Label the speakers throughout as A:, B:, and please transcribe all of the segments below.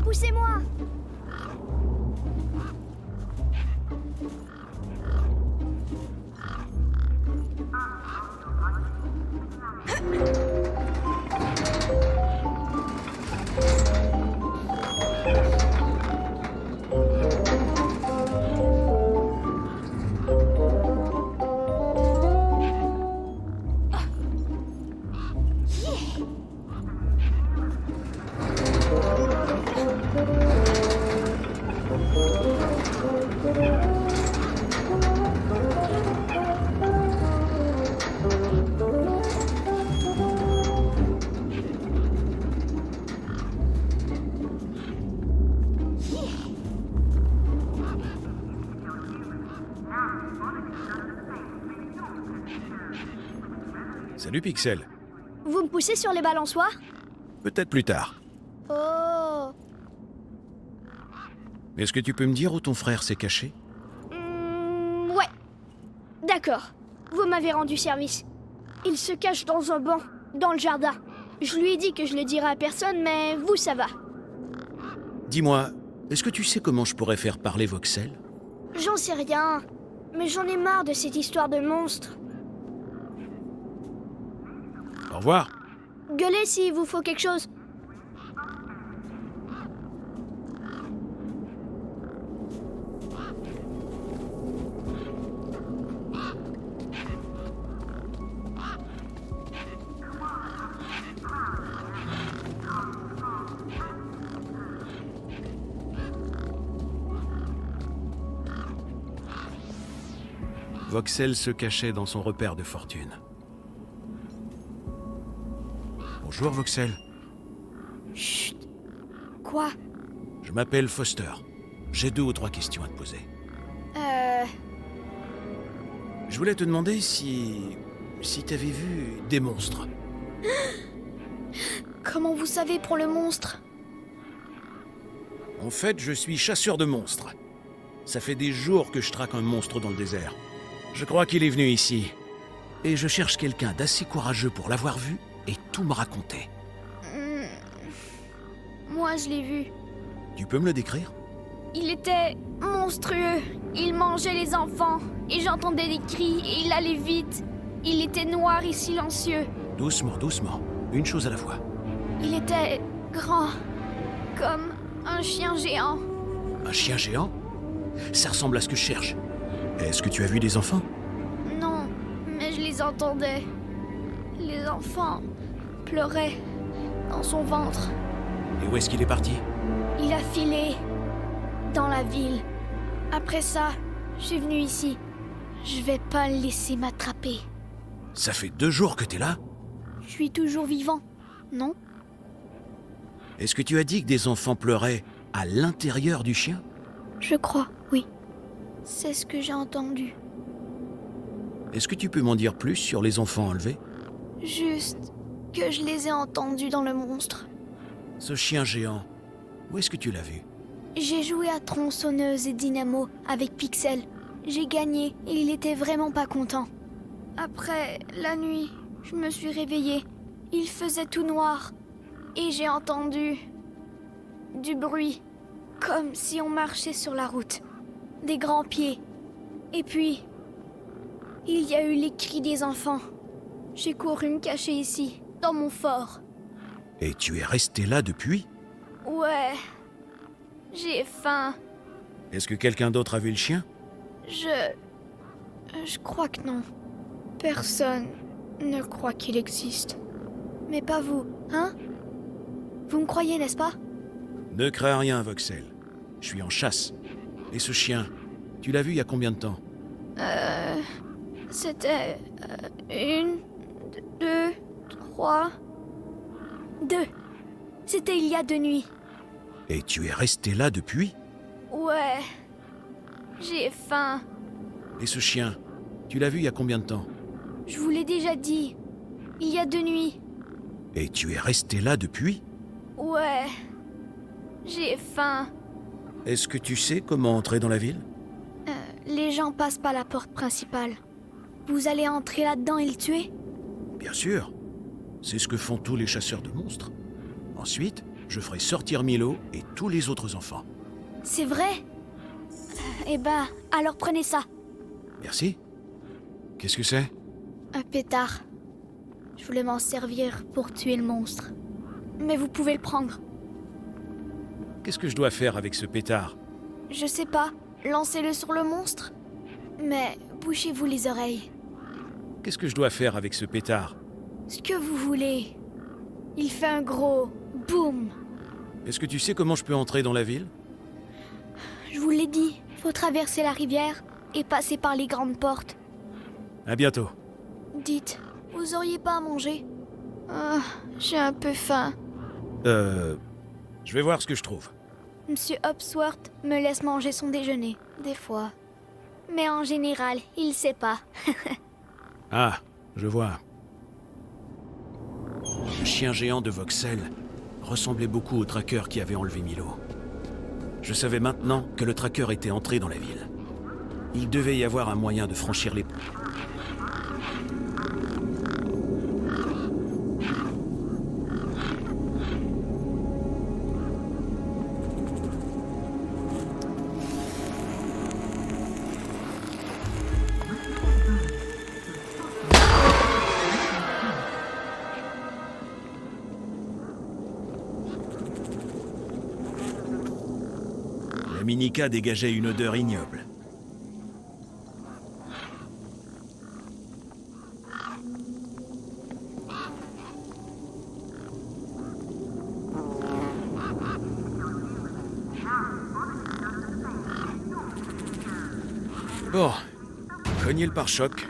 A: Poussez-moi!
B: Salut Pixel.
A: Vous me poussez sur les balançoires?
B: Peut-être plus tard.
A: Oh.
B: Est-ce que tu peux me dire où ton frère s'est caché?
A: Ouais. D'accord. Vous m'avez rendu service. Il se cache dans un banc, dans le jardin. Je lui ai dit que je le dirais à personne, mais vous, ça va.
B: Dis-moi, est-ce que tu sais comment je pourrais faire parler Voxel?
A: J'en sais rien. Mais j'en ai marre de cette histoire de monstre.
B: Au revoir.
A: Gueulez s'il vous faut quelque chose.
B: Voxel se cachait dans son repère de fortune. Bonjour Voxel.
A: Chut. Quoi?
B: Je m'appelle Foster. J'ai 2 ou 3 questions à te poser. Je voulais te demander si t'avais vu des monstres.
A: Comment vous savez pour le monstre?
B: En fait, je suis chasseur de monstres. Ça fait des jours que je traque un monstre dans le désert. Je crois qu'il est venu ici. Et je cherche quelqu'un d'assez courageux pour l'avoir vu et tout me raconter.
A: Moi, je l'ai vu.
B: Tu peux me le décrire?
A: Il était monstrueux. Il mangeait les enfants. Et j'entendais des cris et il allait vite. Il était noir et silencieux.
B: Doucement, doucement. Une chose à la fois.
A: Il était grand. Comme un chien géant.
B: Un chien géant? Ça ressemble à ce que je cherche. Est-ce que tu as vu des enfants?
A: Non, mais je les entendais. Les enfants pleuraient dans son ventre.
B: Et où est-ce qu'il est parti?
A: Il a filé dans la ville. Après ça, je suis venu ici. Je vais pas le laisser m'attraper.
B: Ça fait 2 jours que t'es là?
A: Je suis toujours vivant, non?
B: Est-ce que tu as dit que des enfants pleuraient à l'intérieur du chien?
A: Je crois, oui. C'est ce que j'ai entendu.
B: Est-ce que tu peux m'en dire plus sur les enfants enlevés?
A: Juste que je les ai entendus dans le monstre.
B: Ce chien géant, où est-ce que tu l'as vu?
A: J'ai joué à tronçonneuse et dynamo avec Pixel. J'ai gagné et il était vraiment pas content. Après, la nuit, je me suis réveillée. Il faisait tout noir. Et j'ai entendu du bruit, comme si on marchait sur la route. Des grands pieds. Et puis, il y a eu les cris des enfants. J'ai couru me cacher ici, dans mon fort.
B: Et tu es resté là depuis?
A: Ouais, j'ai faim.
B: Est-ce que quelqu'un d'autre a vu le chien?
A: Je crois que non. Personne ne croit qu'il existe. Mais pas vous, hein? Vous me croyez, n'est-ce pas?
B: Ne crains rien, Voxel. Je suis en chasse. Et ce chien, tu l'as vu il y a combien de temps?
A: C'était... 1, 2, 3... 2. C'était il y a 2 nuits.
B: Et tu es resté là depuis?
A: Ouais. J'ai faim.
B: Et ce chien, tu l'as vu il y a combien de temps?
A: Je vous l'ai déjà dit. Il y a 2 nuits.
B: Et tu es resté là depuis?
A: Ouais. J'ai faim.
B: Est-ce que tu sais comment entrer dans la ville?
A: Les gens passent par la porte principale. Vous allez entrer là-dedans et le tuer?
B: Bien sûr. C'est ce que font tous les chasseurs de monstres. Ensuite, je ferai sortir Milo et tous les autres enfants.
A: C'est vrai? Eh ben, alors prenez ça.
B: Merci. Qu'est-ce que c'est?
A: Un pétard. Je voulais m'en servir pour tuer le monstre. Mais vous pouvez le prendre.
B: Qu'est-ce que je dois faire avec ce pétard?
A: Je sais pas. Lancez-le sur le monstre. Mais bouchez-vous les oreilles.
B: Qu'est-ce que je dois faire avec ce pétard?
A: Ce que vous voulez. Il fait un gros boum.
B: Est-ce que tu sais comment je peux entrer dans la ville?
A: Je vous l'ai dit. Faut traverser la rivière et passer par les grandes portes.
B: À bientôt.
A: Dites, vous auriez pas à manger? Ah, j'ai un peu faim.
B: Je vais voir ce que je trouve.
A: Monsieur Hopsworth me laisse manger son déjeuner, des fois. Mais en général, il sait pas.
B: Ah, je vois. Le chien géant de Voxel ressemblait beaucoup au tracker qui avait enlevé Milo. Je savais maintenant que le tracker était entré dans la ville. Il devait y avoir un moyen de franchir les... La minica dégageait une odeur ignoble. Bon, cognez le pare-choc.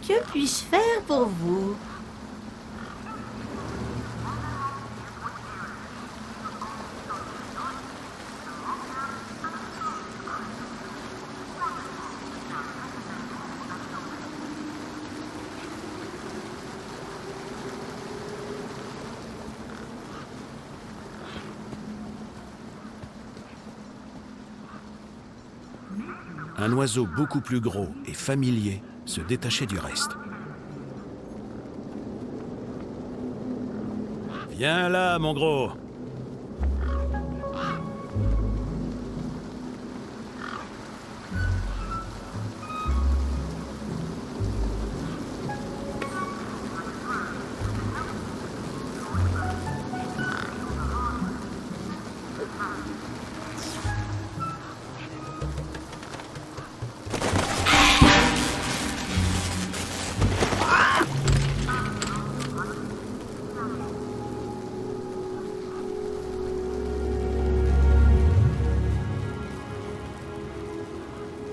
C: Que puis-je faire pour vous?
B: Un oiseau beaucoup plus gros et familier se détachait du reste. Viens là, mon gros!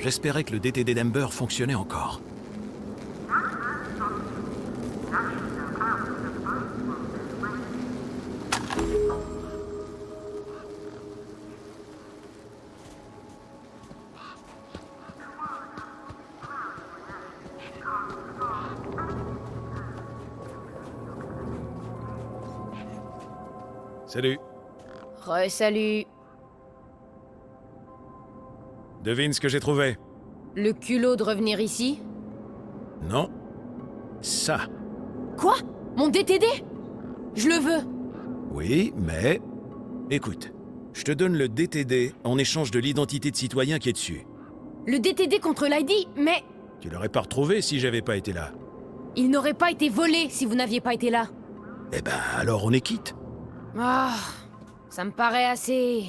B: J'espérais que le DTD d'Ember fonctionnait encore. Salut.
D: Re-salut.
B: Devine ce que j'ai trouvé.
D: Le culot de revenir ici?
B: Non. Ça.
D: Quoi? Mon DTD? Je le veux.
B: Oui, mais... Écoute, je te donne le DTD en échange de l'identité de citoyen qui est dessus.
D: Le DTD contre l'ID, mais...
B: Tu l'aurais pas retrouvé si j'avais pas été là.
D: Il n'aurait pas été volé si vous n'aviez pas été là.
B: Eh ben, alors on est quitte.
D: Ah, ça me paraît assez...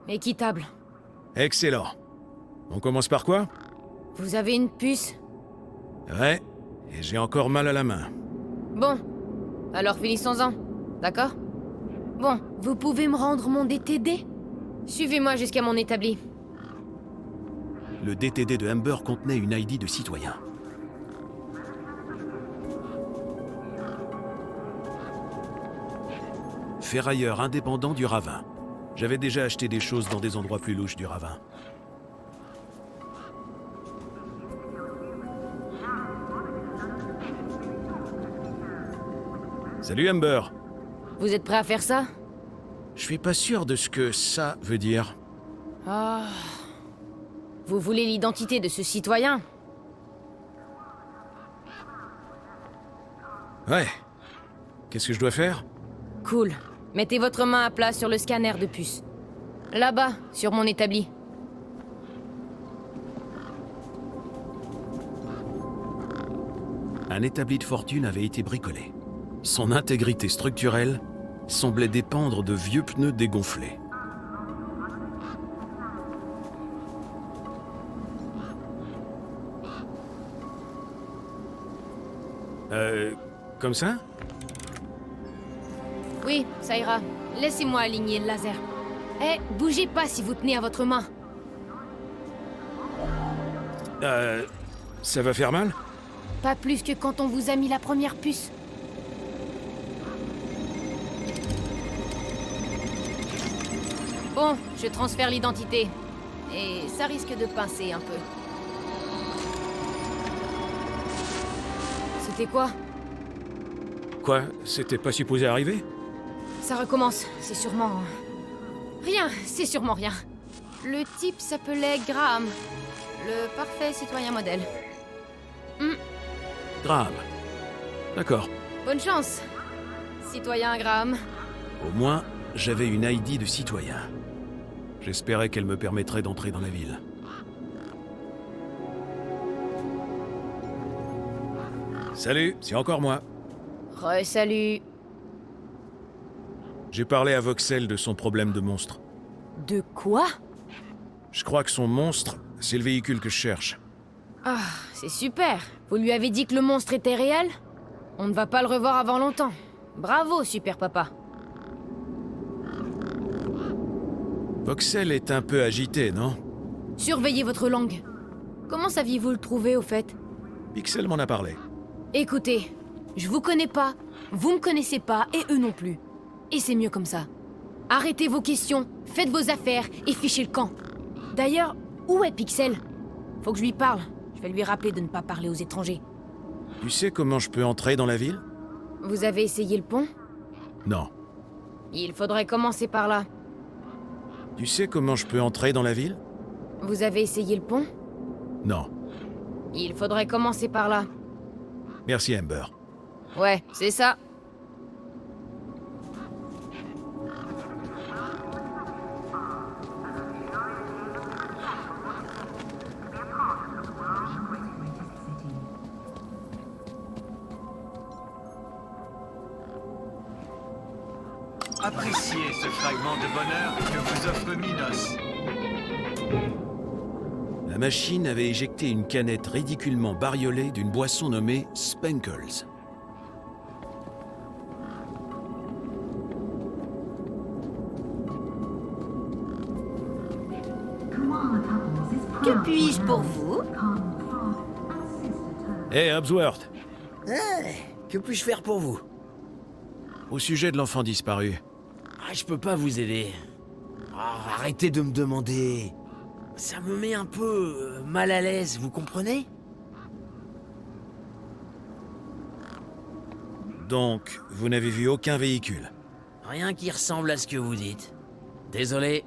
D: équitable.
B: Excellent. On commence par quoi?
D: Vous avez une puce?
B: Ouais, et j'ai encore mal à la main.
D: Bon, alors finissons-en, d'accord? Bon, vous pouvez me rendre mon DTD? Suivez-moi jusqu'à mon établi.
B: Le DTD de Amber contenait une ID de citoyen. Ferrailleur indépendant du Ravin. J'avais déjà acheté des choses dans des endroits plus louches du Ravin. Salut Amber.
D: Vous êtes prêt à faire ça?
B: Je suis pas sûr de ce que ça veut dire.
D: Ah... Vous voulez l'identité de ce citoyen?
B: Ouais. Qu'est-ce que je dois faire?
D: Cool. Mettez votre main à plat sur le scanner de puce. Là-bas, sur mon établi.
B: Un établi de fortune avait été bricolé. Son intégrité structurelle semblait dépendre de vieux pneus dégonflés. Comme ça?
D: Oui, ça ira. Laissez-moi aligner le laser. Eh, bougez pas si vous tenez à votre main.
B: Ça va faire mal?
D: Pas plus que quand on vous a mis la première puce. Bon, je transfère l'identité. Et ça risque de pincer un peu. C'était quoi?
B: Quoi? C'était pas supposé arriver?
D: Ça recommence, c'est sûrement... Rien, c'est sûrement rien. Le type s'appelait Graham. Le parfait citoyen modèle.
B: Graham. D'accord.
D: Bonne chance, citoyen Graham.
B: Au moins, j'avais une ID de citoyen. J'espérais qu'elle me permettrait d'entrer dans la ville. Salut, c'est encore moi.
D: Salut.
B: J'ai parlé à Voxel de son problème de monstre.
D: De quoi?
B: Je crois que son monstre, c'est le véhicule que je cherche.
D: Ah, c'est super. Vous lui avez dit que le monstre était réel? On ne va pas le revoir avant longtemps. Bravo, super papa.
B: Voxel est un peu agité, non?
D: Surveillez votre langue. Comment saviez-vous le trouver, au fait?
B: Pixel m'en a parlé.
D: Écoutez, je vous connais pas, vous me connaissez pas, et eux non plus. Et c'est mieux comme ça. Arrêtez vos questions, faites vos affaires et fichez le camp. D'ailleurs, où est Pixel? Faut que je lui parle. Je vais lui rappeler de ne pas parler aux étrangers.
B: Tu sais comment je peux entrer dans la ville?
D: Vous avez essayé le pont?
B: Non.
D: Il faudrait commencer par là.
B: Tu sais comment je peux entrer dans la ville?
D: Vous avez essayé le pont?
B: Non.
D: Il faudrait commencer par là.
B: Merci Amber.
D: Ouais, c'est ça.
E: Appréciez ce fragment de bonheur que vous offre Minos.
B: La machine avait éjecté une canette ridiculement bariolée d'une boisson nommée Spenkles.
C: Que puis-je pour vous?
B: Hé, Hobsworth!
F: Que puis-je faire pour vous?
B: Au sujet de l'enfant disparu.
F: Je peux pas vous aider. Arrêtez de me demander. Ça me met un peu mal à l'aise, vous comprenez?
B: Donc, vous n'avez vu aucun véhicule?
F: Rien qui ressemble à ce que vous dites. Désolé.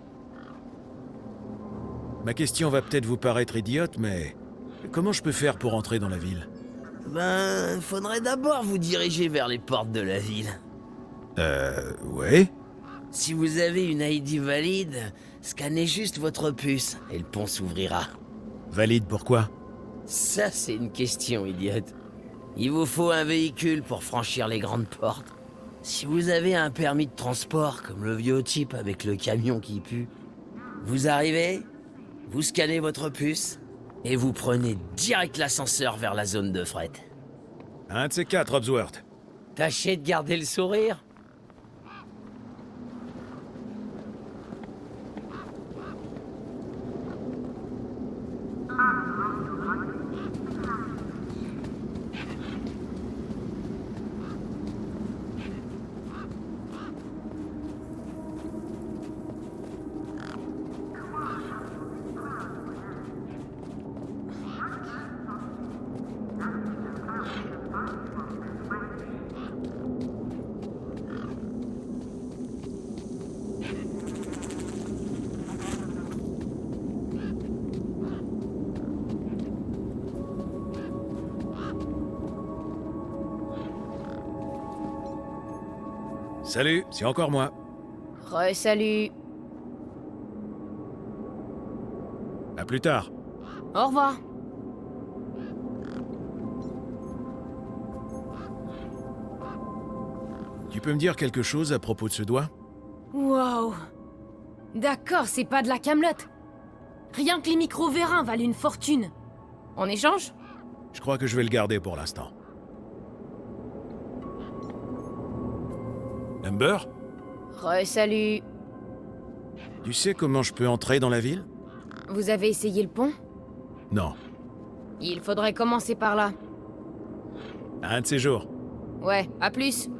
B: Ma question va peut-être vous paraître idiote, mais... Comment je peux faire pour entrer dans la ville?
F: Faudrait d'abord vous diriger vers les portes de la ville.
B: Ouais?
F: Si vous avez une ID valide, scannez juste votre puce et le pont s'ouvrira.
B: Valide pourquoi?
F: Ça, c'est une question idiote. Il vous faut un véhicule pour franchir les grandes portes. Si vous avez un permis de transport, comme le vieux type avec le camion qui pue, vous arrivez, vous scannez votre puce, et vous prenez direct l'ascenseur vers la zone de fret.
B: Un de ces quatre, Hobsworth.
F: Tâchez de garder le sourire.
B: Salut, c'est encore moi.
D: Re-salut.
B: À plus tard.
D: Au revoir.
B: Tu peux me dire quelque chose à propos de ce doigt?
D: Wow. D'accord, c'est pas de la camelote. Rien que les micro-vérins valent une fortune. En échange?
B: Je crois que je vais le garder pour l'instant. Amber?
D: Re-salut.
B: Tu sais comment je peux entrer dans la ville?
D: Vous avez essayé le pont?
B: Non.
D: Il faudrait commencer par là.
B: Un de ces jours.
D: Ouais, à plus.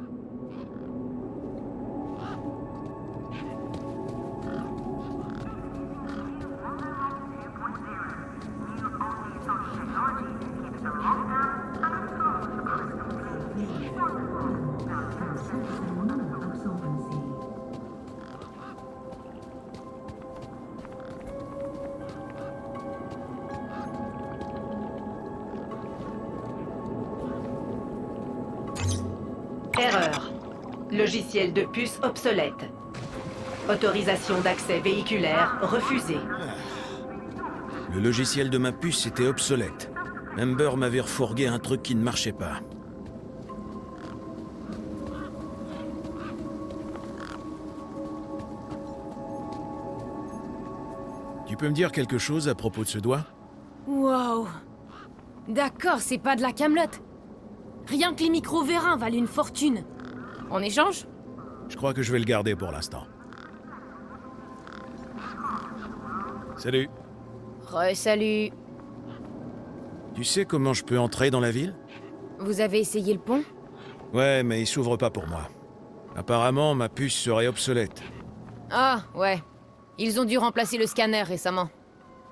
G: Erreur. Logiciel de puce obsolète. Autorisation d'accès véhiculaire refusée.
B: Le logiciel de ma puce était obsolète. Amber m'avait refourgué un truc qui ne marchait pas. Tu peux me dire quelque chose à propos de ce doigt?
D: Wow. D'accord, c'est pas de la camelote. Rien que les micro-vérins valent une fortune. En échange?
B: Je crois que je vais le garder pour l'instant. Salut.
D: Re-salut.
B: Tu sais comment je peux entrer dans la ville?
D: Vous avez essayé le pont?
B: Ouais, mais il s'ouvre pas pour moi. Apparemment, ma puce serait obsolète.
D: Ah, ouais. Ils ont dû remplacer le scanner récemment.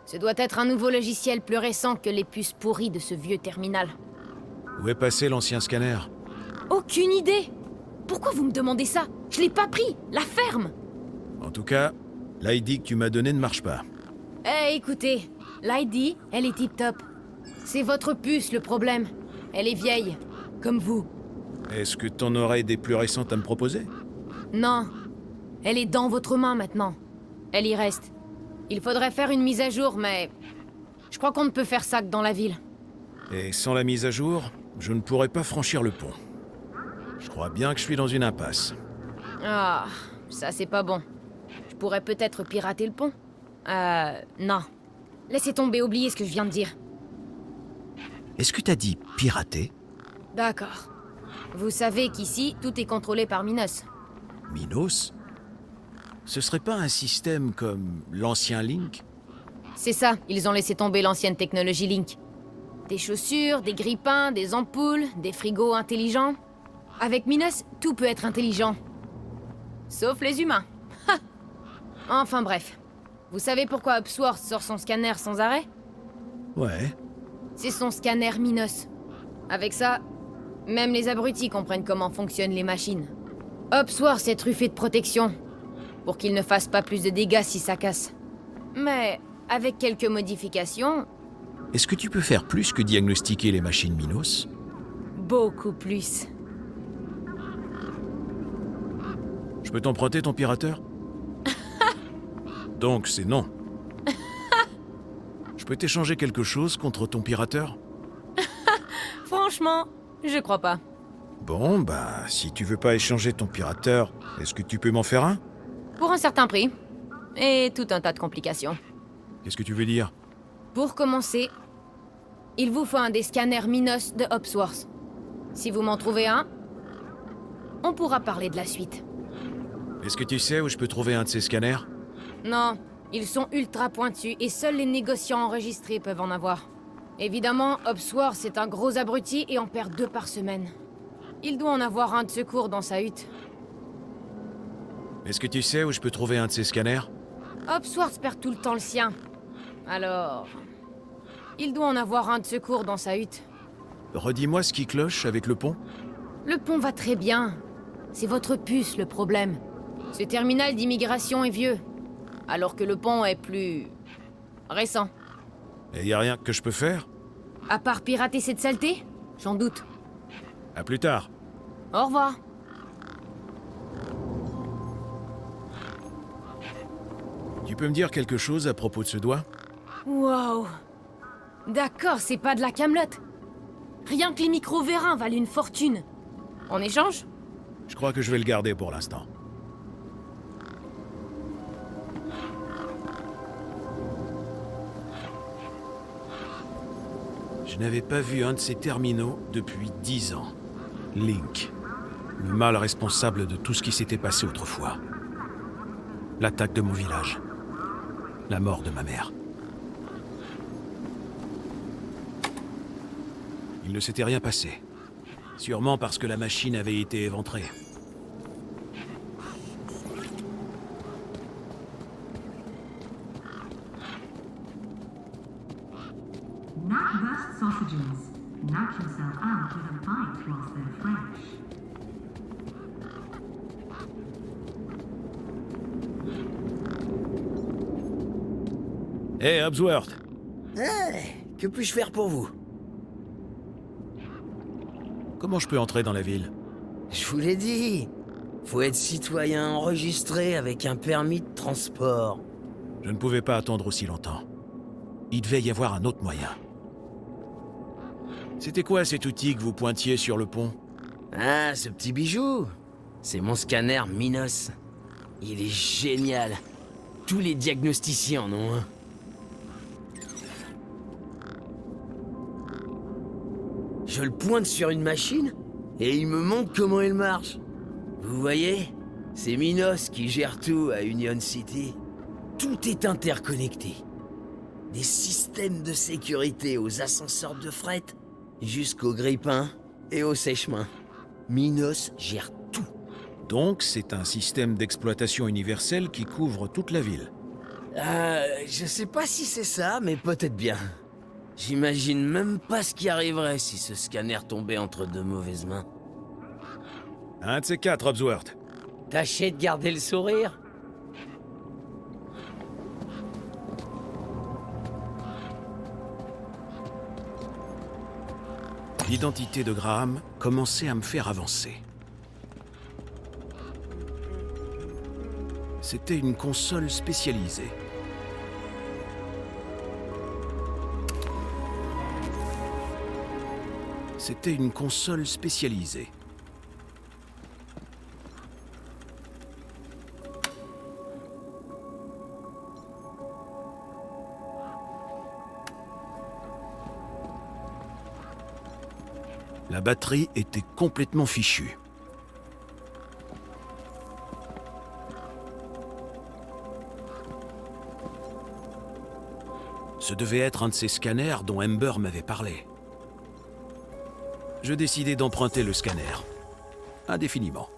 D: Ce doit être un nouveau logiciel plus récent que les puces pourries de ce vieux terminal.
B: Où est passé l'ancien scanner?
D: Aucune idée! Pourquoi vous me demandez ça? Je l'ai pas pris! La ferme!
B: En tout cas, l'ID que tu m'as donné ne marche pas.
D: Eh, écoutez, l'ID, elle est tip-top. C'est votre puce le problème. Elle est vieille, comme vous.
B: Est-ce que t'en aurais des plus récentes à me proposer?
D: Non, elle est dans votre main maintenant. Elle y reste. Il faudrait faire une mise à jour, mais... je crois qu'on ne peut faire ça que dans la ville.
B: Et sans la mise à jour, je ne pourrais pas franchir le pont. Je crois bien que je suis dans une impasse.
D: Ah, ça c'est pas bon. Je pourrais peut-être pirater le pont. Non. Laissez tomber, oubliez ce que je viens de dire.
B: Est-ce que t'as dit pirater?
D: D'accord. Vous savez qu'ici, tout est contrôlé par Minos.
B: Minos? Ce serait pas un système comme l'ancien Link?
D: C'est ça, ils ont laissé tomber l'ancienne technologie Link. Des chaussures, des grippins, des ampoules, des frigos intelligents. Avec Minos, tout peut être intelligent. Sauf les humains. Ha! Enfin bref. Vous savez pourquoi Upsworth sort son scanner sans arrêt?
B: Ouais.
D: C'est son scanner Minos. Avec ça, même les abrutis comprennent comment fonctionnent les machines. Upsworth est truffé de protection, pour qu'il ne fasse pas plus de dégâts si ça casse. Mais, avec quelques modifications,
B: Est-ce que tu peux faire plus que diagnostiquer les machines Minos?
D: beaucoup plus.
B: Je peux t'emprunter ton pirateur? Donc c'est non. Je peux t'échanger quelque chose contre ton pirateur?
D: Franchement, je crois pas.
B: Bon, bah, si tu veux pas échanger ton pirateur, est-ce que tu peux m'en faire un?
D: Pour un certain prix. Et tout un tas de complications.
B: Qu'est-ce que tu veux dire?
D: Pour commencer, il vous faut un des scanners Minos de Upsworth. Si vous m'en trouvez un, on pourra parler de la suite.
B: Est-ce que tu sais où je peux trouver un de ces scanners?
D: Non, ils sont ultra pointus et seuls les négociants enregistrés peuvent en avoir. Évidemment, Upsworth c'est un gros abruti et en perd 2 par semaine. Il doit en avoir un de secours dans sa hutte.
B: Est-ce que tu sais où je peux trouver un de ces scanners?
D: Upsworth perd tout le temps le sien. Alors... il doit en avoir un de secours dans sa hutte.
B: Redis-moi ce qui cloche avec le pont.
D: Le pont va très bien. C'est votre puce le problème. Ce terminal d'immigration est vieux, alors que le pont est plus... récent.
B: Et y a rien que je peux faire?
D: À part pirater cette saleté? J'en doute.
B: À plus tard.
D: Au revoir.
B: Tu peux me dire quelque chose à propos de ce doigt?
D: Waouh. D'accord, c'est pas de la camelote. Rien que les micro-vérins valent une fortune. En échange?
B: Je crois que je vais le garder pour l'instant. Je n'avais pas vu un de ces terminaux depuis 10 ans. Link. Le mal responsable de tout ce qui s'était passé autrefois. L'attaque de mon village. La mort de ma mère. Il ne s'était rien passé. Sûrement parce que la machine avait été éventrée.
C: Not best sausages. Knock yourself out with a bite whilst they're fresh.
B: Hé, Hobsworth!
F: Que puis-je faire pour vous?
B: Comment je peux entrer dans la ville?
F: Je vous l'ai dit. Faut être citoyen enregistré avec un permis de transport.
B: Je ne pouvais pas attendre aussi longtemps. Il devait y avoir un autre moyen. C'était quoi cet outil que vous pointiez sur le pont?
F: Ah, ce petit bijou. C'est mon scanner Minos. Il est génial. Tous les diagnosticiens en ont un. Je le pointe sur une machine et il me montre comment elle marche. Vous voyez? C'est Minos qui gère tout à Union City. Tout est interconnecté. Des systèmes de sécurité aux ascenseurs de fret, jusqu'aux grippins et aux sèche-mains. Minos gère tout.
B: Donc, c'est un système d'exploitation universel qui couvre toute la ville.
F: Je sais pas si c'est ça, mais peut-être bien. J'imagine même pas ce qui arriverait si ce scanner tombait entre de mauvaises mains.
B: Un de ces quatre, Hobsworth.
F: Tâchez de garder le sourire.
B: L'identité de Graham commençait à me faire avancer. C'était une console spécialisée. C'était une console spécialisée. La batterie était complètement fichue. Ce devait être un de ces scanners dont Ember m'avait parlé. Je décidai d'emprunter le scanner. Indéfiniment.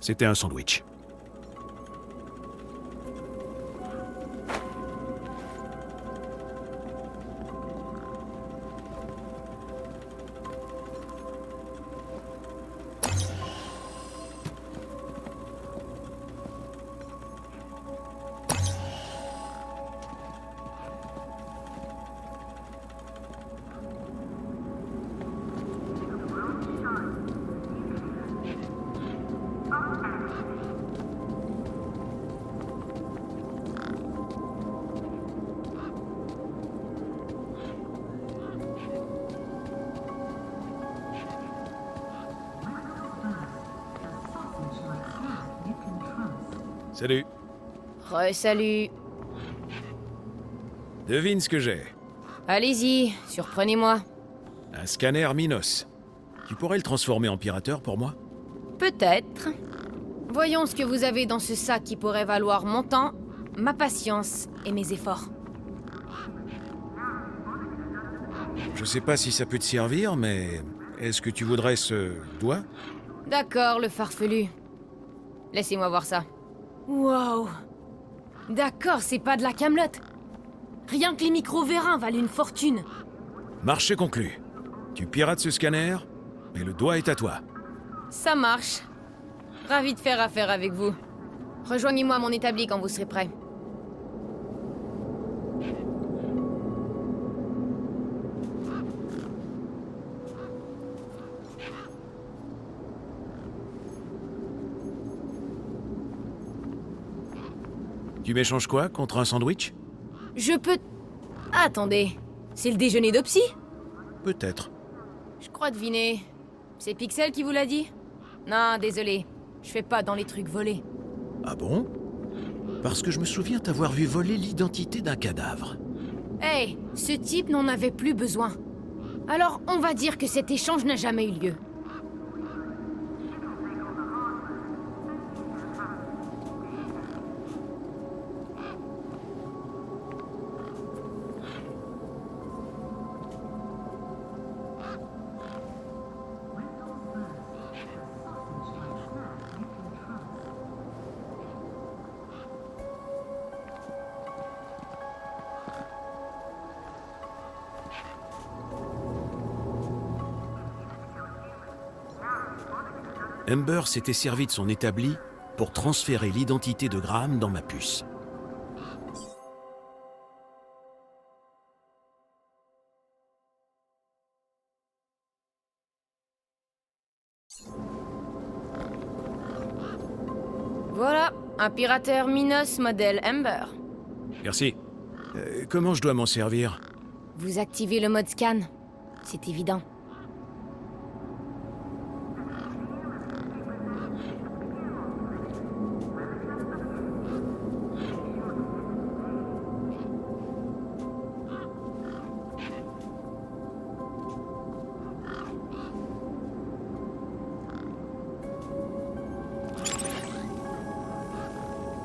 B: C'était un sandwich. Salut.
D: Salut.
B: Devine ce que j'ai.
D: Allez-y, surprenez-moi.
B: Un scanner Minos. Tu pourrais le transformer en pirateur pour moi?
D: Peut-être. Voyons ce que vous avez dans ce sac qui pourrait valoir mon temps, ma patience et mes efforts.
B: Je sais pas si ça peut te servir, mais est-ce que tu voudrais ce doigt?
D: D'accord, le farfelu. Laissez-moi voir ça. Wow. D'accord, c'est pas de la camelote. Rien que les micro-vérins valent une fortune.
B: Marché conclu. Tu pirates ce scanner, mais le doigt est à toi.
D: Ça marche. Ravi de faire affaire avec vous. Rejoignez-moi à mon établi quand vous serez prêt.
B: Tu m'échanges quoi contre un sandwich?
D: Je peux... Attendez, c'est le déjeuner d'Opsy?
B: Peut-être.
D: Je crois deviner. C'est Pixel qui vous l'a dit? Non, désolé. Je fais pas dans les trucs volés.
B: Ah bon? Parce que je me souviens t'avoir vu voler l'identité d'un cadavre.
D: Hey, ce type n'en avait plus besoin. Alors, on va dire que cet échange n'a jamais eu lieu.
B: Ember s'était servi de son établi pour transférer l'identité de Graham dans ma puce.
D: Voilà, un pirateur Minos modèle Ember.
B: Merci. Comment je dois m'en servir?
D: Vous activez le mode scan. C'est évident.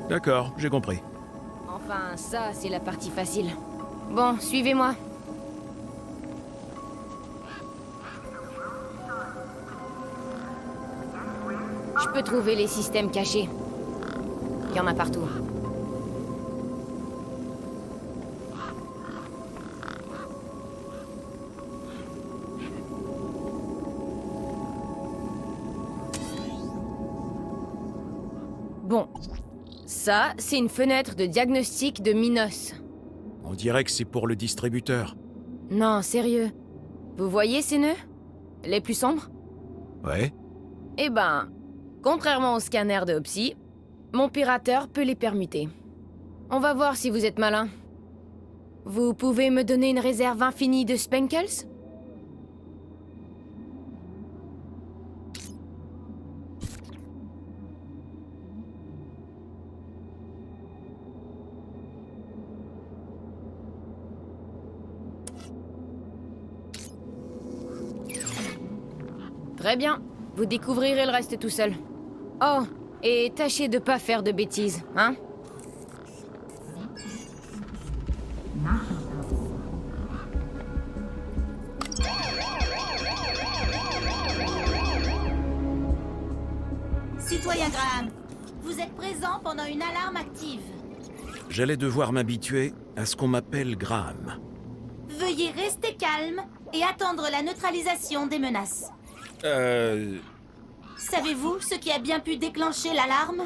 B: D'accord, j'ai compris.
D: Enfin, ça, c'est la partie facile. Bon, suivez-moi. Je peux trouver les systèmes cachés. Il y en a partout. Bon. Ça, c'est une fenêtre de diagnostic de Minos.
B: On dirait que c'est pour le distributeur.
D: Non, sérieux. Vous voyez ces nœuds? Les plus sombres?
B: Ouais.
D: Eh ben, contrairement au scanner de Opsy, mon pirateur peut les permuter. On va voir si vous êtes malin. Vous pouvez me donner une réserve infinie de Spenkles? Très bien. Vous découvrirez le reste tout seul. Oh, et tâchez de pas faire de bêtises, hein?
H: Citoyen Graham, vous êtes présent pendant une alarme active.
B: J'allais devoir m'habituer à ce qu'on m'appelle Graham.
H: Veuillez rester calme et attendre la neutralisation des menaces. Savez-vous ce qui a bien pu déclencher l'alarme?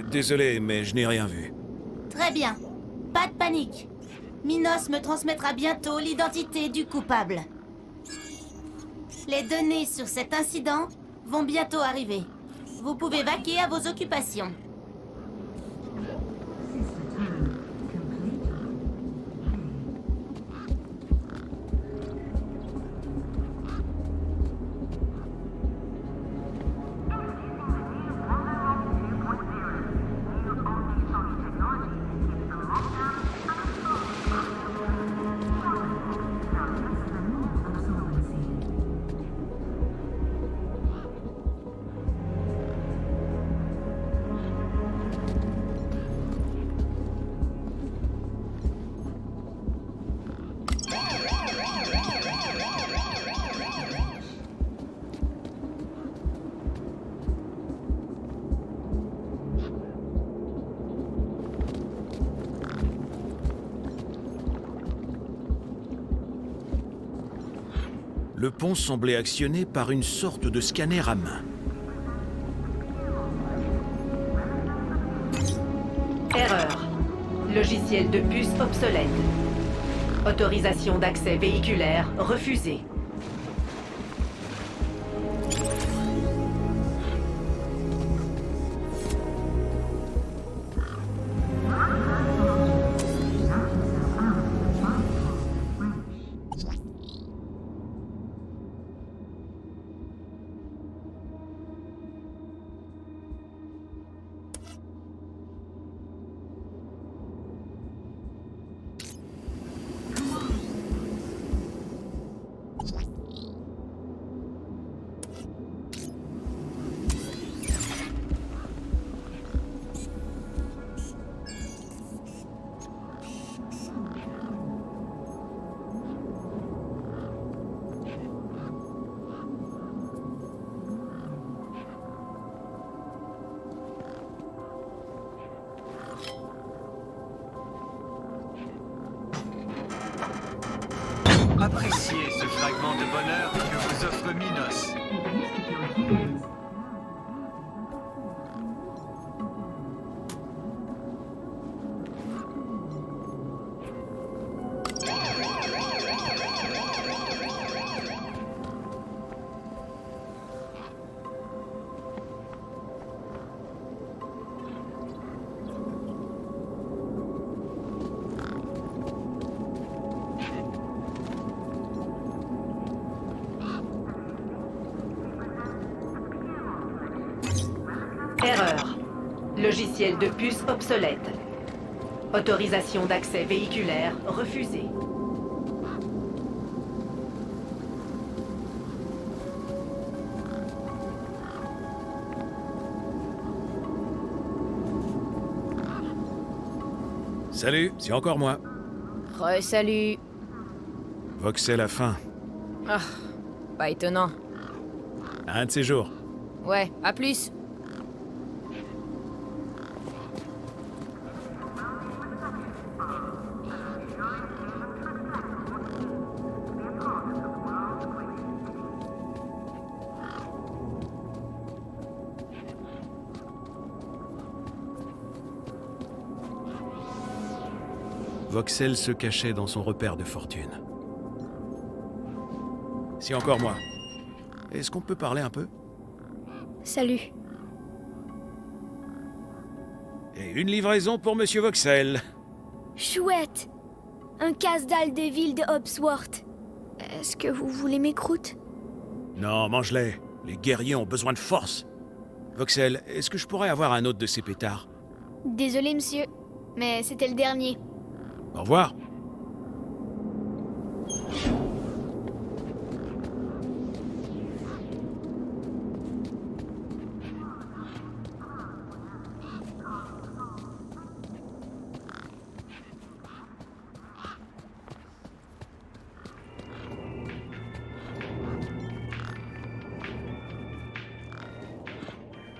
B: Désolé, mais je n'ai rien vu.
H: Très bien. Pas de panique. Minos me transmettra bientôt l'identité du coupable. Les données sur cet incident vont bientôt arriver. Vous pouvez vaquer à vos occupations.
B: Le pont semblait actionné par une sorte de scanner à main.
G: Erreur. Logiciel de puce obsolète. Autorisation d'accès véhiculaire refusée.
E: offre Minos.
C: It used to kill humans.
G: Erreur. Logiciel de puce obsolète. Autorisation d'accès véhiculaire refusée.
B: Salut, c'est encore moi.
D: Re-salut.
B: Voxel a faim.
D: Ah, pas étonnant.
B: Un de ces jours.
D: Ouais, à plus.
B: Voxel se cachait dans son repère de fortune. C'est encore moi. Est-ce qu'on peut parler un peu?
A: Salut.
B: Et une livraison pour Monsieur Voxel.
A: Chouette. Un casse-dalle des villes de Hobsworth. Est-ce que vous voulez mes croûtes?
B: Non, mange-les. Les guerriers ont besoin de force. Voxel, est-ce que je pourrais avoir un autre de ces pétards?
A: Désolé, monsieur, mais c'était le dernier.
B: Au revoir.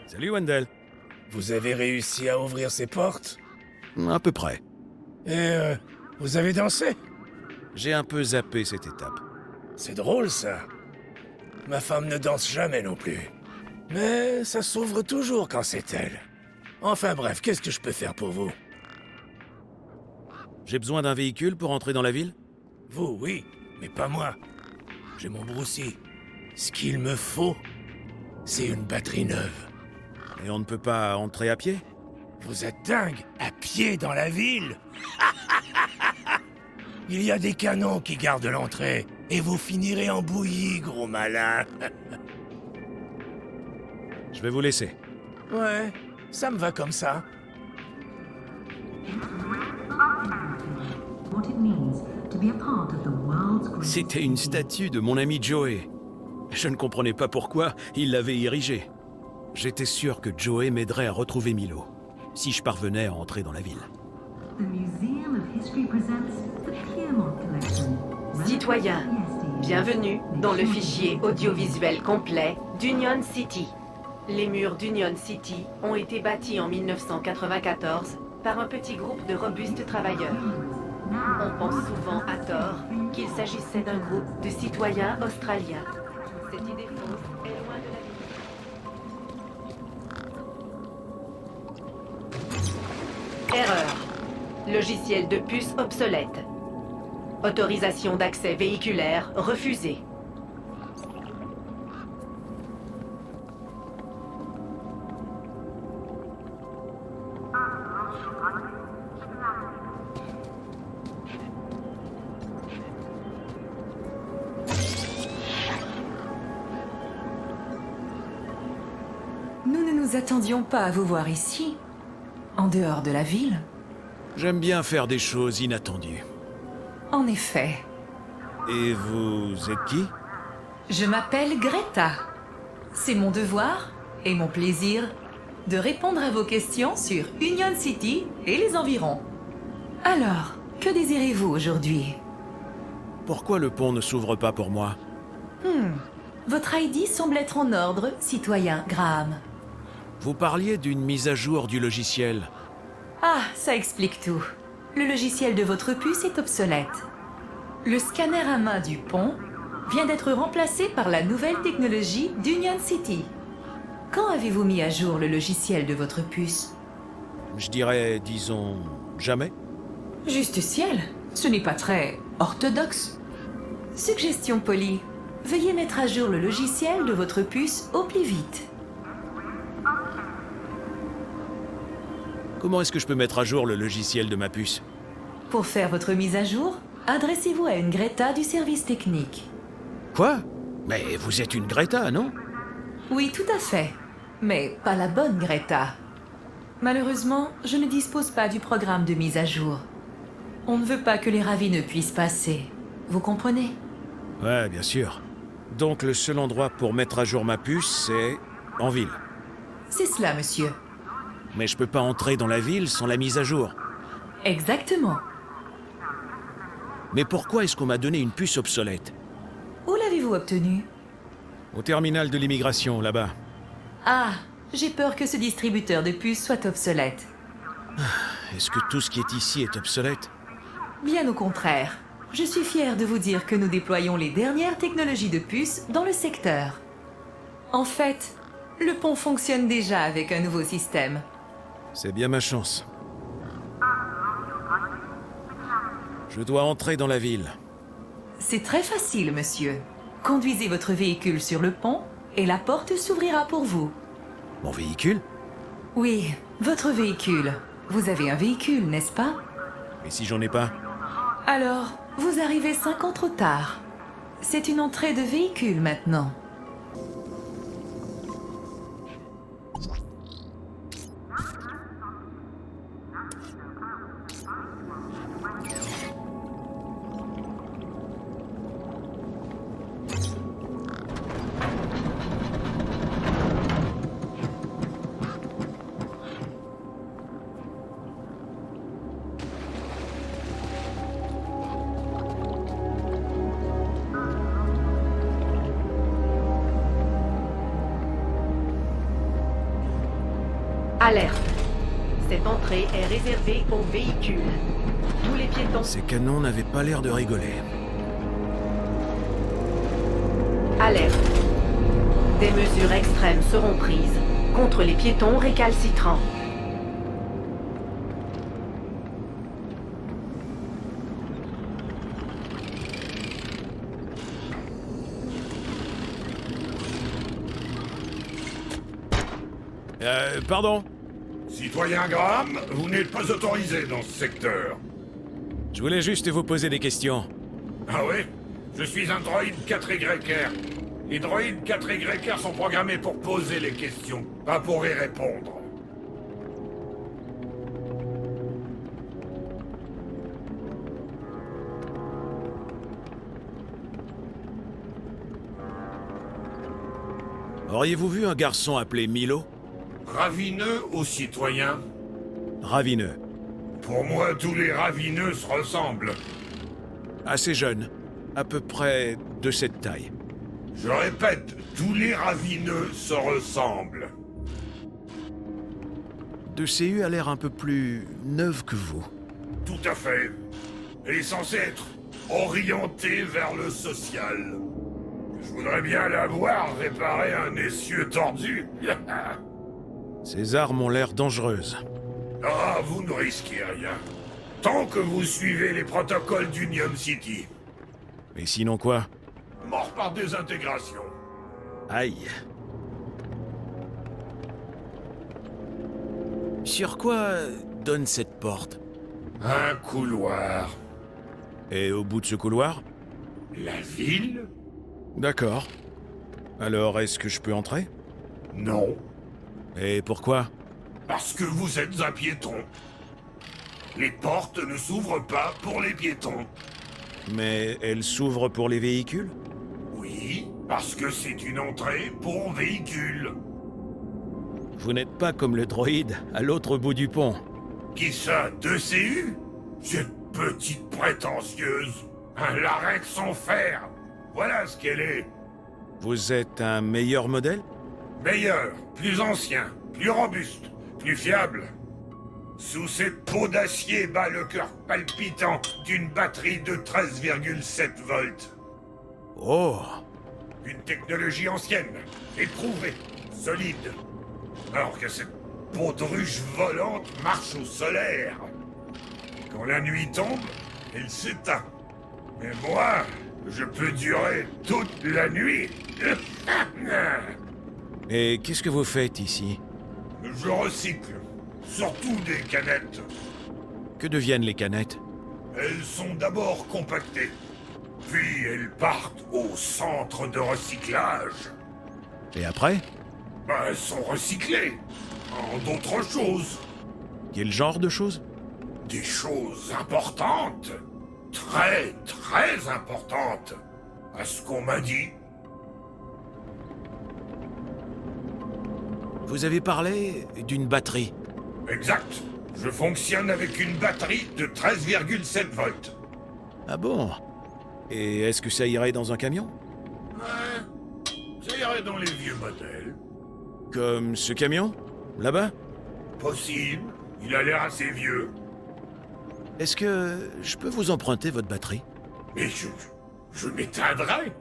B: Salut Wendell.
I: Vous avez réussi à ouvrir ces portes?
B: À peu près.
I: Et vous avez dansé?
B: J'ai un peu zappé cette étape.
I: C'est drôle ça. Ma femme ne danse jamais non plus. Mais ça s'ouvre toujours quand c'est elle. Enfin bref, qu'est-ce que je peux faire pour vous?
B: J'ai besoin d'un véhicule pour entrer dans la ville?
I: Vous, oui, mais pas moi. J'ai mon broussi. Ce qu'il me faut, c'est une batterie neuve.
B: Et on ne peut pas entrer à pied?
I: Vous êtes dingue? À pied dans la ville? Il y a des canons qui gardent l'entrée, et vous finirez en bouillie, gros malin.
B: Je vais vous laisser.
I: Ouais, ça me va comme ça.
C: What it means to be a part of the world's greatest
B: C'était une statue de mon ami Joey. Je ne comprenais pas pourquoi il l'avait érigée. J'étais sûr que Joey m'aiderait à retrouver Milo, si je parvenais à entrer dans la ville.
C: The Museum of History presents the Piermont Collection.
G: Citoyens, bienvenue dans le fichier audiovisuel complet d'Union City. Les murs d'Union City ont été bâtis en 1994 par un petit groupe de robustes travailleurs. On pense souvent à tort qu'il s'agissait d'un groupe de citoyens australiens. Cette idée fausse est loin de la vérité. Erreur. Logiciel de puce obsolète. Autorisation d'accès véhiculaire refusée.
J: Nous ne nous attendions pas à vous voir ici, en dehors de la ville.
B: J'aime bien faire des choses inattendues.
J: En effet,
B: Et vous êtes qui?
J: je m'appelle Greta. C'est mon devoir et mon plaisir de répondre à vos questions sur Union City et les environs. Alors, que désirez-vous aujourd'hui?
B: Pourquoi le pont ne s'ouvre pas pour moi?
J: Votre ID semble être en ordre, citoyen Graham.
B: Vous parliez d'une mise à jour du logiciel.
J: Ah, ça explique tout. Le logiciel de votre puce est obsolète. Le scanner à main du pont vient d'être remplacé par la nouvelle technologie d'Union City. Quand avez-vous mis à jour le logiciel de votre puce?
B: Je dirais, disons, jamais.
J: Juste ciel, ce n'est pas très orthodoxe. Suggestion polie, veuillez mettre à jour le logiciel de votre puce au plus vite.
B: Comment est-ce que je peux mettre à jour le logiciel de ma puce?
J: Pour faire votre mise à jour, adressez-vous à une Greta du service technique.
B: Quoi? Mais vous êtes une Greta, non?
J: Oui, tout à fait. Mais pas la bonne Greta. Malheureusement, je ne dispose pas du programme de mise à jour. On ne veut pas que les ravineux puissent passer. Vous comprenez?
B: Ouais, bien sûr. Donc le seul endroit pour mettre à jour ma puce, c'est en ville.
J: C'est cela, monsieur.
B: Mais je peux pas entrer dans la ville sans la mise à jour.
J: Exactement.
B: Mais pourquoi est-ce qu'on m'a donné une puce obsolète?
J: Où l'avez-vous obtenue?
B: Au terminal de l'immigration, là-bas.
J: Ah, j'ai peur que ce distributeur de puces soit obsolète.
B: Est-ce que tout ce qui est ici est obsolète?
J: Bien au contraire. Je suis fière de vous dire que nous déployons les dernières technologies de puces dans le secteur. En fait, le pont fonctionne déjà avec un nouveau système.
B: C'est bien ma chance. Je dois entrer dans la ville.
J: C'est très facile, monsieur. Conduisez votre véhicule sur le pont et la porte s'ouvrira pour vous.
B: Mon véhicule?
J: Oui, votre véhicule. Vous avez un véhicule, n'est-ce pas?
B: Et si j'en ai pas?
J: Alors, vous arrivez 5 ans trop tard. C'est une entrée de véhicule maintenant.
G: Alerte. Cette entrée est réservée aux véhicules. Tous les piétons...
B: Ces canons n'avaient pas l'air de rigoler.
G: Alerte. Des mesures extrêmes seront prises contre les piétons récalcitrants.
B: Pardon?
K: Citoyen Graham, vous n'êtes pas autorisé dans ce secteur.
B: Je voulais juste vous poser des questions.
K: Ah oui? Je suis un droïde 4YR. Les droïdes 4YR sont programmés pour poser les questions, pas pour y répondre.
B: Auriez-vous vu un garçon appelé Milo?
K: Ravineux ou citoyen?
B: Ravineux.
K: Pour moi, tous les ravineux se ressemblent.
B: Assez jeune. À peu près de cette taille.
K: Je répète, tous les ravineux se ressemblent.
B: De CU a l'air un peu plus neuve que vous.
K: Tout à fait. Elle est censée être orientée vers le social. Je voudrais bien la voir réparer un essieu tordu.
B: Ces armes ont l'air dangereuses.
K: Ah, vous ne risquez rien. Tant que vous suivez les protocoles d'Union City.
B: Mais sinon quoi?
K: Mort par désintégration.
B: Aïe. Sur quoi donne cette porte?
K: Un couloir.
B: Et au bout de ce couloir?
K: La ville?
B: D'accord. Alors, est-ce que je peux entrer?
K: Non.
B: Et pourquoi?
K: Parce que vous êtes un piéton. Les portes ne s'ouvrent pas pour les piétons.
B: Mais elles s'ouvrent pour les véhicules?
K: Oui, parce que c'est une entrée pour véhicules.
B: Vous n'êtes pas comme le droïde à l'autre bout du pont.
K: Qui ça, 2CU? Cette petite prétentieuse. Un larrette sans fer. Voilà ce qu'elle est.
B: Vous êtes un meilleur modèle?
K: Meilleur, plus ancien, plus robuste, plus fiable. Sous cette peau d'acier bat le cœur palpitant d'une batterie de 13,7 volts.
B: Oh!
K: Une technologie ancienne, éprouvée, solide. Alors que cette baudruche volante marche au solaire. Quand la nuit tombe, elle s'éteint. Mais moi, je peux durer toute la nuit.
B: Et qu'est-ce que vous faites ici?
K: Je recycle, surtout des canettes.
B: Que deviennent les canettes?
K: Elles sont d'abord compactées, puis elles partent au centre de recyclage.
B: Et après?
K: Elles sont recyclées en d'autres choses.
B: Quel genre de choses?
K: Des choses importantes. Très, très importantes. À ce qu'on m'a dit.
B: Vous avez parlé d'une batterie.
K: Exact. Je fonctionne avec une batterie de 13,7 volts.
B: Ah bon? Et est-ce que ça irait dans un camion?
K: Ouais, ça irait dans les vieux modèles.
B: Comme ce camion? Là-bas?
K: Possible. Il a l'air assez vieux.
B: Est-ce que je peux vous emprunter votre batterie?
K: Mais je m'éteindrai.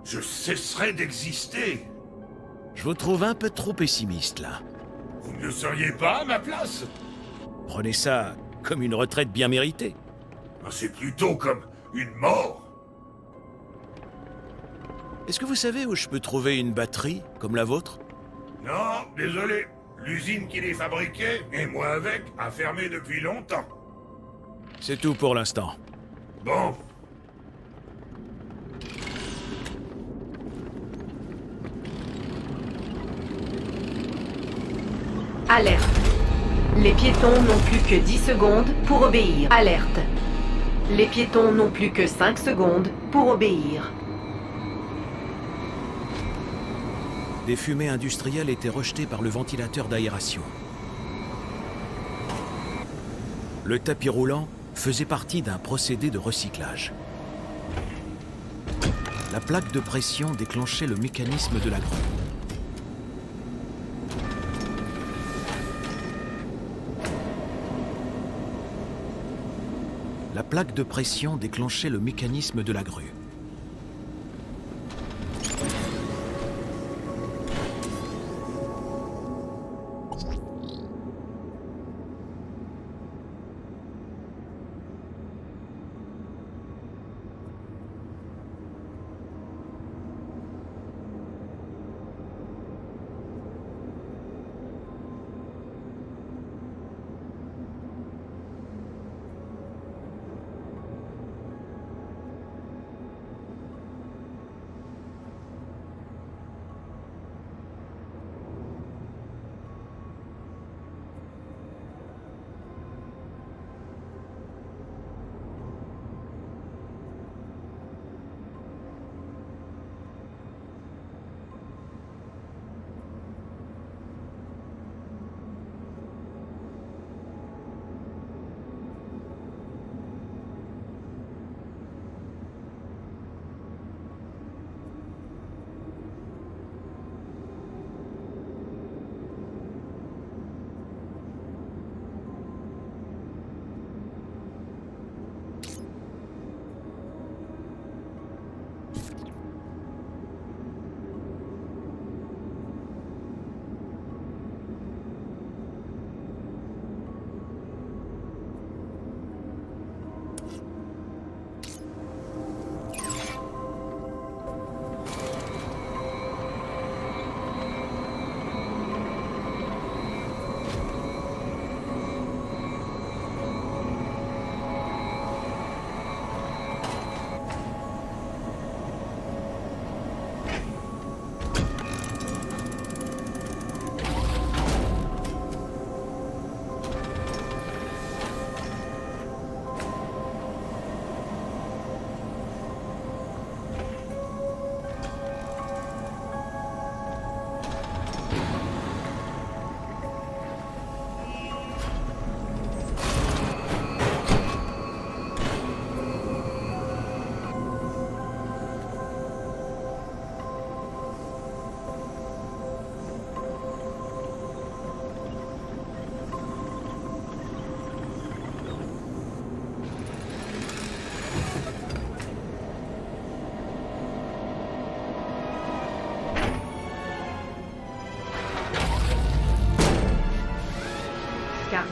K: Je cesserai d'exister.
B: Je vous trouve un peu trop pessimiste, là.
K: Vous ne le seriez pas à ma place?
B: Prenez ça comme une retraite bien méritée.
K: C'est plutôt comme une mort.
B: Est-ce que vous savez où je peux trouver une batterie comme la vôtre?
K: Non, désolé. L'usine qui les fabriquait, et moi avec, a fermé depuis longtemps.
B: C'est tout pour l'instant.
K: Bon.
G: Alerte. Les piétons n'ont plus que 10 secondes pour obéir. Alerte. Les piétons n'ont plus que 5 secondes pour obéir.
B: Des fumées industrielles étaient rejetées par le ventilateur d'aération. Le tapis roulant faisait partie d'un procédé de recyclage. La plaque de pression déclenchait le mécanisme de la grue. La plaque de pression déclenchait le mécanisme de la grue.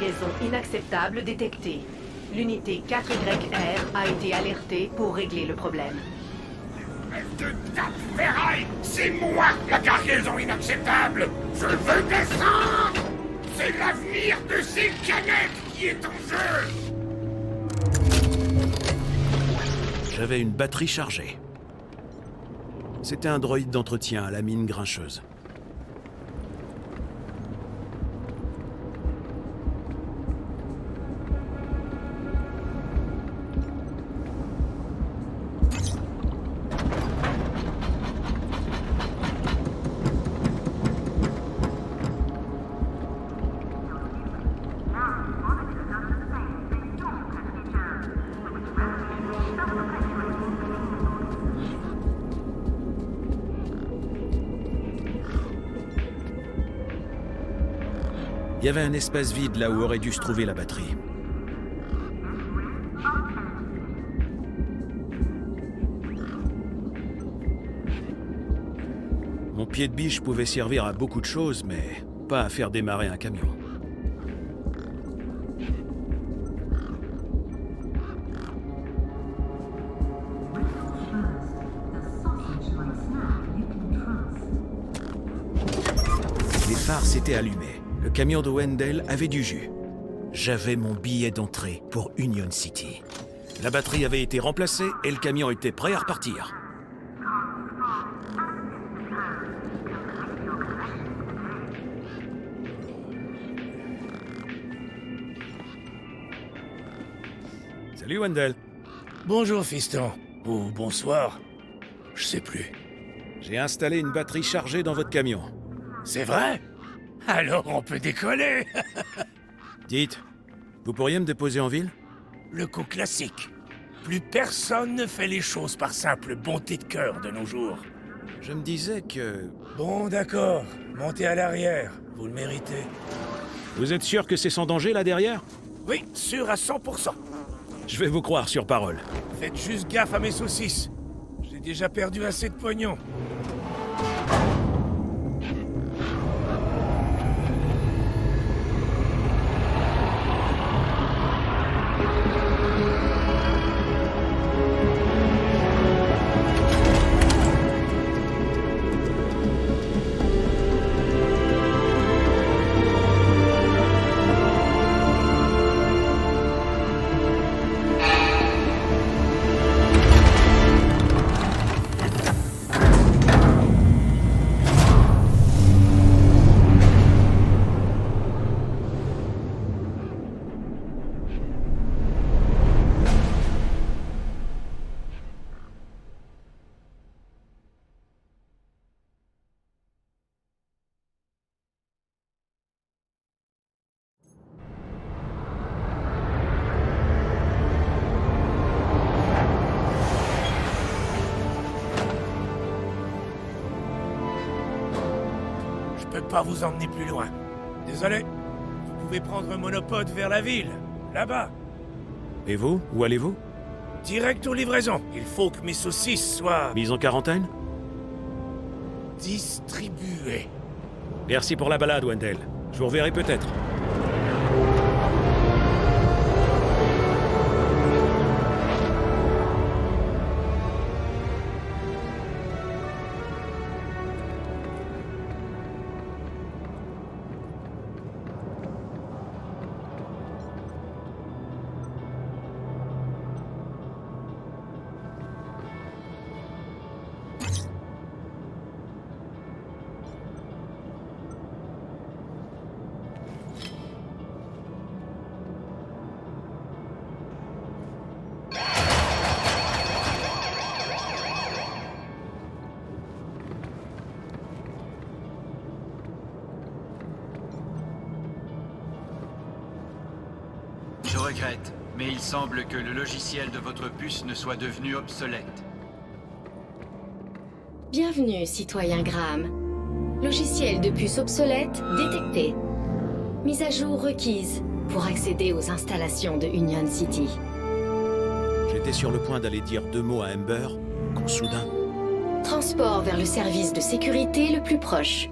G: cargaison inacceptable détectée. L'unité 4YR a été alertée pour régler le problème.
K: De tape-ferraille, c'est moi la cargaison inacceptable. Je veux descendre. C'est l'avenir de ces canettes qui est en jeu.
B: J'avais une batterie chargée. C'était un droïde d'entretien à la mine grincheuse. Il y avait un espace vide là où aurait dû se trouver la batterie. Mon pied de biche pouvait servir à beaucoup de choses, mais pas à faire démarrer un camion. Les phares s'étaient allumés. Le camion de Wendell avait du jus. J'avais mon billet d'entrée pour Union City. La batterie avait été remplacée et le camion était prêt à repartir. Salut Wendell.
I: Bonjour, fiston. Ou bonsoir. Je sais plus.
B: J'ai installé une batterie chargée dans votre camion.
I: C'est vrai? Alors on peut décoller.
B: Dites, vous pourriez me déposer en ville?
I: Le coup classique. Plus personne ne fait les choses par simple bonté de cœur de nos jours.
B: Je me disais que...
I: Bon, d'accord. Montez à l'arrière. Vous le méritez.
B: Vous êtes sûr que c'est sans danger là derrière?
I: Oui, sûr à 100%.
B: Je vais vous croire sur parole.
I: Faites juste gaffe à mes saucisses. J'ai déjà perdu assez de pognon. Je peux pas vous emmener plus loin. Désolé. Vous pouvez prendre un monopode vers la ville. Là-bas.
B: Et vous? Où allez-vous?
I: Direct aux livraisons. Il faut que mes saucisses soient...
B: Mise en quarantaine?
I: distribuées.
B: Merci pour la balade, Wendell. Je vous reverrai peut-être.
E: Je regrette, mais il semble que le logiciel de votre puce ne soit devenu obsolète.
L: Bienvenue, citoyen Graham. Logiciel de puce obsolète détecté. Mise à jour requise pour accéder aux installations de Union City.
B: J'étais sur le point d'aller dire 2 mots à Amber, quand soudain...
L: Transport vers le service de sécurité le plus proche.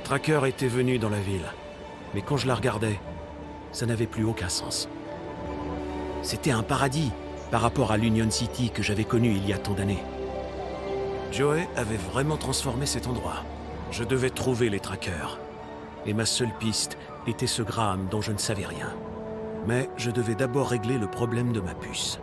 B: tracker était venu dans la ville, mais quand je la regardais, ça n'avait plus aucun sens. C'était un paradis par rapport à l'Union City que j'avais connu il y a tant d'années. Joey avait vraiment transformé cet endroit. Je devais trouver les trackers. Et ma seule piste était ce Graham dont je ne savais rien. Mais je devais d'abord régler le problème de ma puce.